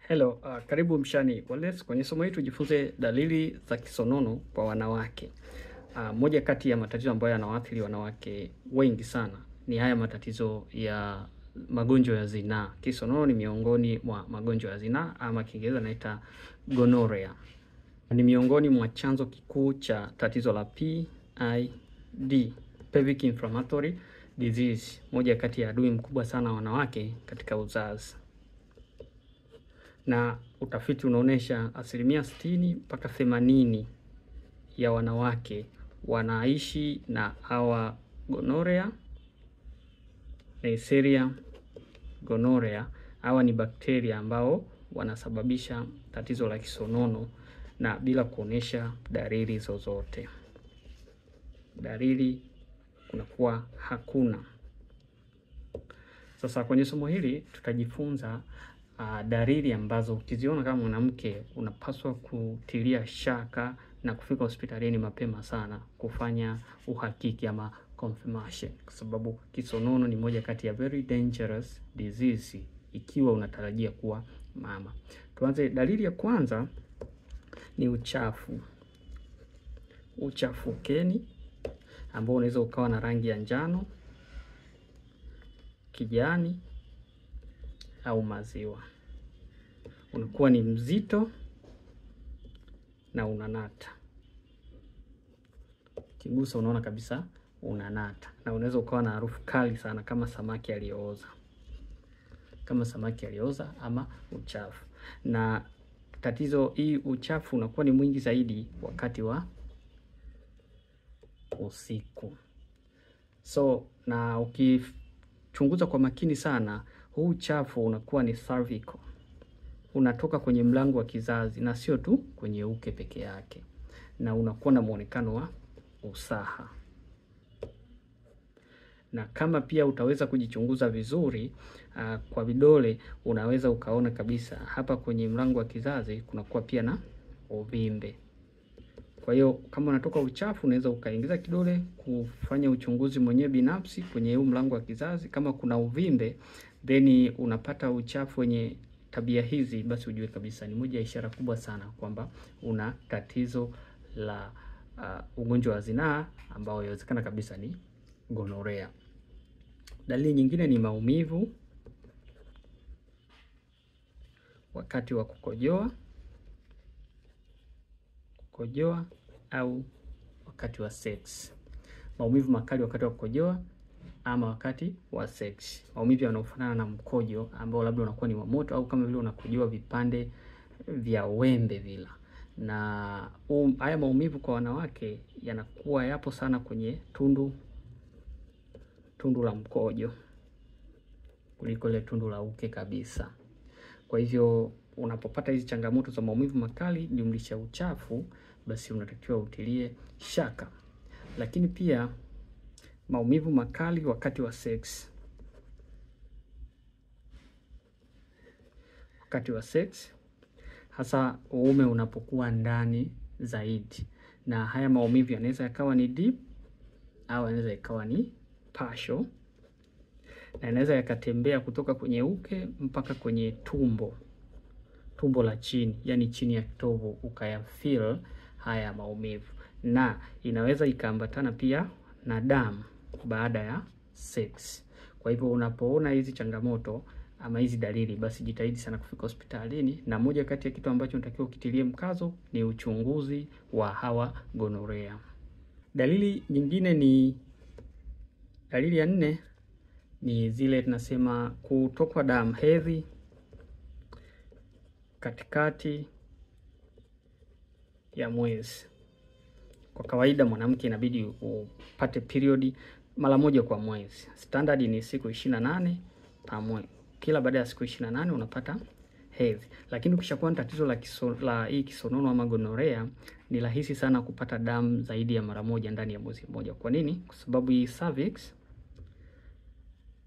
Hello, karibu Mshani Wellness. Kwenye somo hili tujifunze dalili za kisonono kwa wanawake. Moja kati ya matatizo ambayo yanawaathiri wanawake wengi sana ni haya matatizo ya magonjwa ya zinaa. Kisonono ni miongoni mwa magonjwa ya zinaa, ama Kiingereza naita gonorrhea. Ni miongoni mwa chanzo kikuu cha tatizo la PID, pelvic inflammatory disease, moja kati ya adui mkubwa sana wanawake katika uzazi. Na utafiti unaonesha 60% mpaka 80% ya wanawake wanaishi na hawa gonorrhea, Neisseria gonorrhea. Hawa ni bakteria ambao wanasababisha tatizo la kisonono na bila kuonesha dalili zozote. Dalili kunakuwa hakuna. Sasa kwenye somo hili tutajifunza dalili ambazo ukiziona kama mwanamke unapaswa kutilia shaka na kufika hospitalini mapema sana kufanya uhakiki ama confirmation, kwa sababu kisonono ni moja kati ya very dangerous disease ikiwa unatarajia kuwa mama. Tuanze. Dalili ya kwanza ni uchafu. Uchafu ukeni ambao unaweza ukawa na rangi ya njano, kijani au maziwa. Unakuwa ni mzito na unanata. Kigusa unaona kabisa unanata, na unaweza ukawa na harufu kali sana kama samaki aliyooza. Kama samaki aliyooza ama uchafu. Na tatizo hii, uchafu unakuwa ni mwingi zaidi wakati wa usiku. So na ukichunguza kwa makini sana, huu uchafu unakuwa ni cervical. Unatoka kwenye mlango wa kizazi na sio tu kwenye uke peke yake, na unakuwa na muonekano wa usaha. Na kama pia utaweza kujichunguza vizuri kwa vidole, unaweza ukaona kabisa hapa kwenye mlango wa kizazi kunakuwa pia na uvimbe. Kwa hiyo kama unatoka uchafu, unaweza ukaingiza kidole kufanya uchunguzi mwenyewe binafsi kwenye huu mlango wa kizazi. Kama kuna uvimbe then unapata uchafu wenye tabia hizi, basi ujue kabisa ni moja ya ishara kubwa sana kwamba una tatizo la ugonjwa wa zinaa ambao inawezekana kabisa ni gonorrhea. Dalili nyingine ni maumivu wakati wa kukojoa au wakati wa sex. Maumivu makali wakati wa kukojoa ama wakati wa sex. Maumivu yanayofanana na mkojo ambao labda unakuwa ni wa moto, au kama vile unakojoa vipande vya wembe vila. Na haya maumivu kwa wanawake yanakuwa yapo sana kwenye tundu la mkojo kuliko ile tundu la uke kabisa. Kwa hivyo unapopata hizi changamoto za maumivu makali jumlisha uchafu, basi unatakiwa utilie shaka. Lakini pia maumivu makali wakati wa sex. Wakati wa sex, hasa uume unapokuwa ndani zaidi. Na haya maumivu yanaweza yakawa ni deep au yanaweza yakawa ni partial, na yanaweza yakatembea kutoka kwenye uke mpaka kwenye tumbo la chini, yani chini ya kitovu, ukayafeel haya maumivu. Na inaweza ikaambatana pia na damu baada ya sex. Kwa hivyo unapoona hizi changamoto ama hizi dalili, basi jitahidi sana kufika hospitalini, na moja kati ya kitu ambacho unatakiwa ukitilie mkazo ni uchunguzi wa hawa gonorrhea. Dalili nyingine ni dalili ya 4 ni zile tunasema kutokwa damu, hedhi katikati ya mwezi. Kwa kawaida mwanamke inabidi upate period mara moja kwa mwezi. Standard ni siku 28 pa mwezi. Kila baada ya siku 28 unapata hedhi. Lakini ukishakuwa na tatizo la hii kisonono ama gonorrhea, ni rahisi sana kupata damu zaidi ya mara moja ndani ya mwezi mmoja. Kwa nini? Kwa sababu hii cervix,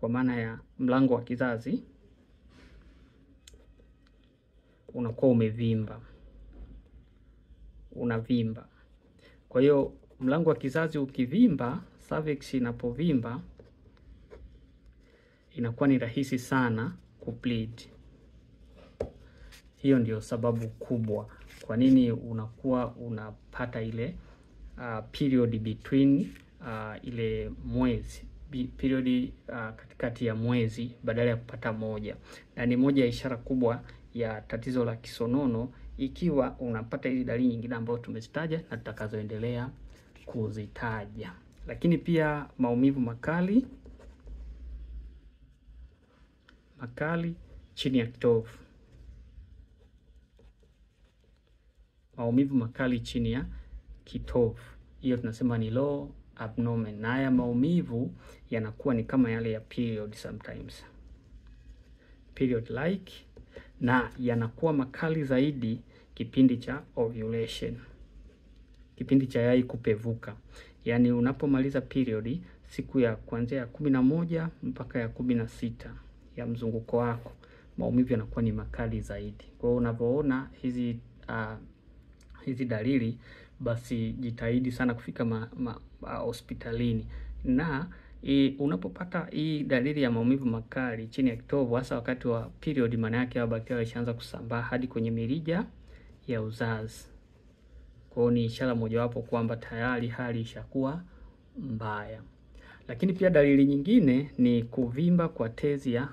kwa maana ya mlango wa kizazi, unakuwa unavimba. Kwa hiyo mlango wa kizazi ukivimba, cervix inapovimba, inakuwa ni rahisi sana kubleed. Hiyo ndio sababu kubwa kwa nini unakuwa unapata ile period between ile mwezi period katikati ya mwezi badala ya kupata moja, na ni moja ya ishara kubwa ya tatizo la kisonono ikiwa unapata hizi dalili nyingine ambazo tumezitaja na tutakazoendelea kuzitaja. Lakini pia maumivu makali chini ya kitovu. Maumivu makali chini ya kitovu, hiyo tunasema ni low abdomen, na haya maumivu yanakuwa ni kama yale ya period sometimes, period like, na yanakuwa makali zaidi kipindi cha ovulation, kipindi cha yai kupevuka. Yaani unapomaliza period siku ya kuanzia ya 11 mpaka ya 16 ya mzunguko wako, maumivu yanakuwa ni makali zaidi. Kwa hiyo unapoona hizi dalili, basi jitahidi sana kufika hospitalini. Na unapopata hii dalili ya maumivu makali chini ya kitovu, hasa wakati wa period, maana yake hao bakteria walishaanza kusambaa hadi kwenye mirija ya uzazi. Kwa hiyo ni ishara mojawapo kwamba tayari hali ishakuwa mbaya. Lakini pia dalili nyingine ni kuvimba kwa tezi ya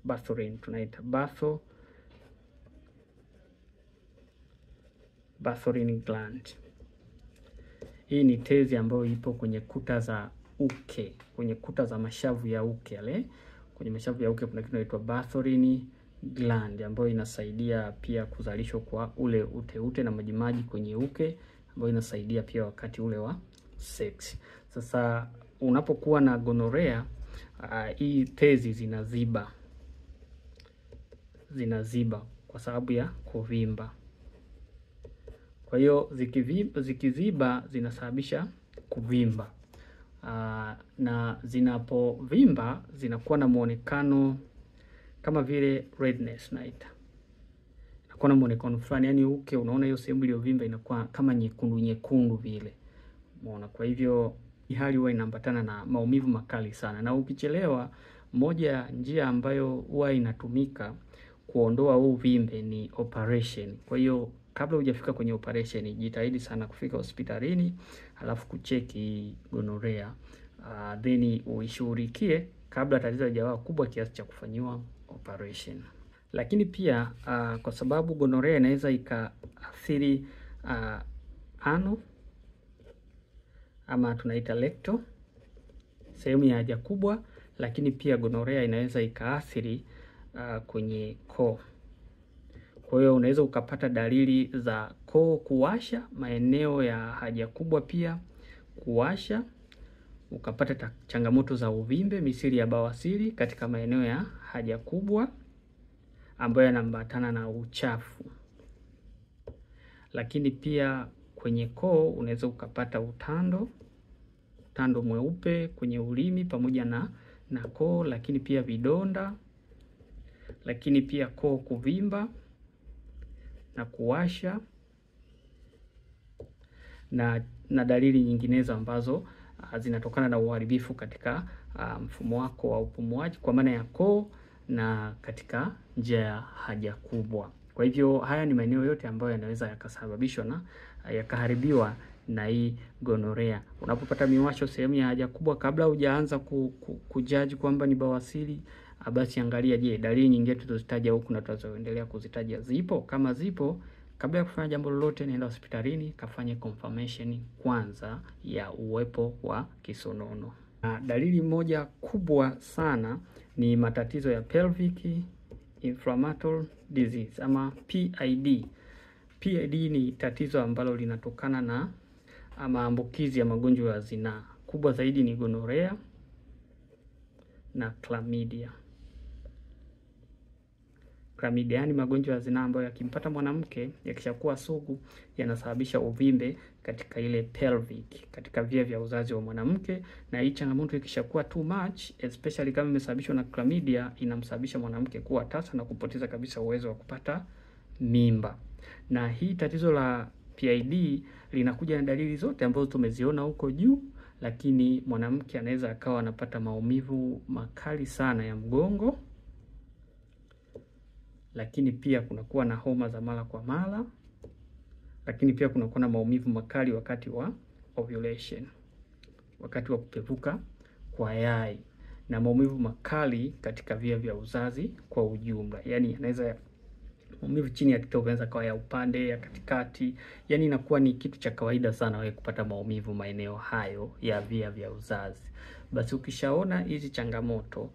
Bartholin tunaita Bartholin gland. Hii ni tezi ambayo ipo kwenye kuta za uke, kwenye kuta za mashavu ya uke yale. Kwenye mashavu ya uke kuna kitu kinaitwa Bartholin gland ambayo inasaidia pia kuzalishwa kwa ule ute na majimaji kwenye uke, ambayo inasaidia pia wakati ule wa sex. Sasa unapokuwa na gonorrhea, hii tezi zinaziba kwa sababu ya kuvimba. Kwa hiyo zikiziba zinasababisha kuvimba. Na zinapovimba zinakuwa na muonekano kama vile redness naita. Inakuwa na muonekano fulani, yani uke unaona hiyo sehemu iliyovimba inakuwa kama nyekundu vile. Umeona? Kwa hivyo hali huwa inaambatana na maumivu makali sana. Na ukichelewa, moja ya njia ambayo huwa inatumika kuondoa huu uvimbe ni operation. Kwa hiyo kabla hujafika kwenye operation, jitahidi sana kufika hospitalini alafu kucheki gonorrhea, then uishughulikie kabla tatizo halijawa kubwa kiasi cha kufanyiwa operation. Lakini pia kwa sababu gonorrhea inaweza ikaathiri ano ama tunaita recto, sehemu ya haja kubwa, lakini pia gonorrhea inaweza ikaathiri kwenye koo. Kwa hiyo unaweza ukapata dalili za koo kuwasha, maeneo ya haja kubwa pia kuwasha, ukapata changamoto za uvimbe misili ya bawasiri katika maeneo ya haja kubwa ambayo yanaambatana na uchafu. Lakini pia kwenye koo unaweza ukapata utando mweupe kwenye ulimi pamoja na koo, lakini pia vidonda, lakini pia koo kuvimba na kuwasha na dalili nyinginezo ambazo zinatokana na uharibifu katika mfumo wako wa upumuaji kwa maana ya koo na katika njia ya haja kubwa. Kwa hivyo haya ni maeneo yote ambayo yanaweza yakasababishwa na yakaharibiwa na hii gonorrhea. Unapopata miwasho sehemu ya haja kubwa, kabla hujaanza kujaji kwamba ni bawasiri, basi angalia, je, dalili nyingine tulizozitaja huku na tutazoendelea kuzitaja zipo? Kama zipo, kabla ya kufanya jambo lolote, nenda hospitalini kafanye confirmation kwanza ya uwepo wa kisonono. Dalili moja kubwa sana ni matatizo ya pelvic inflammatory disease ama PID. PID ni tatizo ambalo linatokana na maambukizi ya magonjwa ya zinaa. Kubwa zaidi ni gonorrhea na chlamydia. Chlamydia ni magonjwa ya zinaa ambayo yakimpata mwanamke, yakishakuwa sugu, yanasababisha uvimbe katika ile pelvic, katika via vya uzazi wa mwanamke. Na hii changamoto ikishakuwa too much, especially kama imesababishwa na chlamydia, inamsababisha mwanamke kuwa tasa na kupoteza kabisa uwezo wa kupata mimba. Na hii tatizo la PID linakuja na dalili zote ambazo tumeziona huko juu, lakini mwanamke anaweza akawa anapata maumivu makali sana ya mgongo, lakini pia kunakuwa na homa za mara kwa mara, lakini pia kunakuwa na maumivu makali wakati wa ovulation, wakati wa kupevuka kwa yai, na maumivu makali katika via vya uzazi kwa ujumla. Yani anaweza maumivu chini ya kitovu yanaweza kawa ya upande, ya katikati. Yani inakuwa ni kitu cha kawaida sana wewe kupata maumivu maeneo hayo ya via vya uzazi. Basi ukishaona hizi changamoto,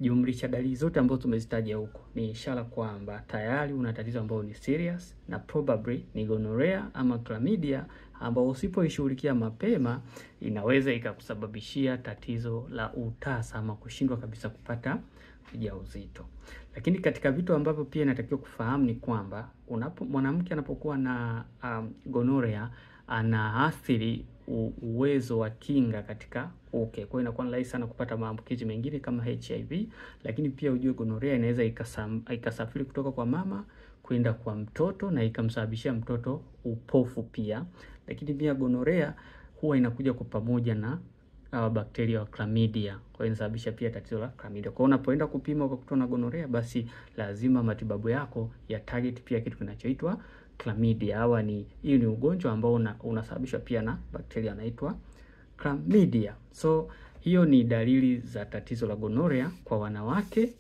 jumlisha dalili zote ambazo tumezitaja huko, ni ishara kwamba tayari una tatizo ambalo ni serious, na probably ni gonorrhea ama chlamydia, ambao usipoishughulikia mapema inaweza ikakusababishia tatizo la utasa ama kushindwa kabisa kupata ujauzito. Lakini katika vitu ambavyo pia inatakiwa kufahamu ni kwamba mwanamke anapokuwa na gonorrhea anaathiri uwezo wa kinga katika uke. Kwa hiyo inakuwa ni rahisi sana kupata maambukizi mengine kama HIV, lakini pia ujue gonorrhea inaweza ikasafiri kutoka kwa mama kwenda kwa mtoto na ikamsababishia mtoto upofu pia. Lakini pia gonorrhea huwa inakuja kwa pamoja na bakteria wa chlamydia. Kwa hiyo inasababisha pia tatizo la chlamydia. Kwa hiyo unapoenda kupima ukakutwa na gonorrhea, basi lazima matibabu yako ya target pia kitu kinachoitwa chlamydia. Hii ni ugonjwa ambao unasababishwa pia na bakteria anaitwa chlamydia. So hiyo ni dalili za tatizo la gonorrhea kwa wanawake,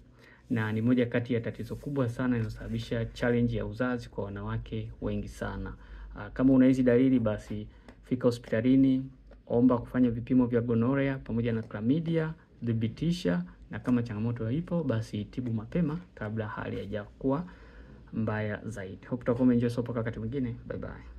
na ni moja kati ya tatizo kubwa sana inasababisha challenge ya uzazi kwa wanawake wengi sana. Kama una hizi dalili, basi fika hospitalini, omba kufanya vipimo vya gonorrhea pamoja na chlamydia, dhibitisha, na kama changamoto ipo basi tibu mapema kabla hali haijakuwa mbaya zaidi. Hope utakuwa umeenjoy somo wakati mwingine. Bye bye.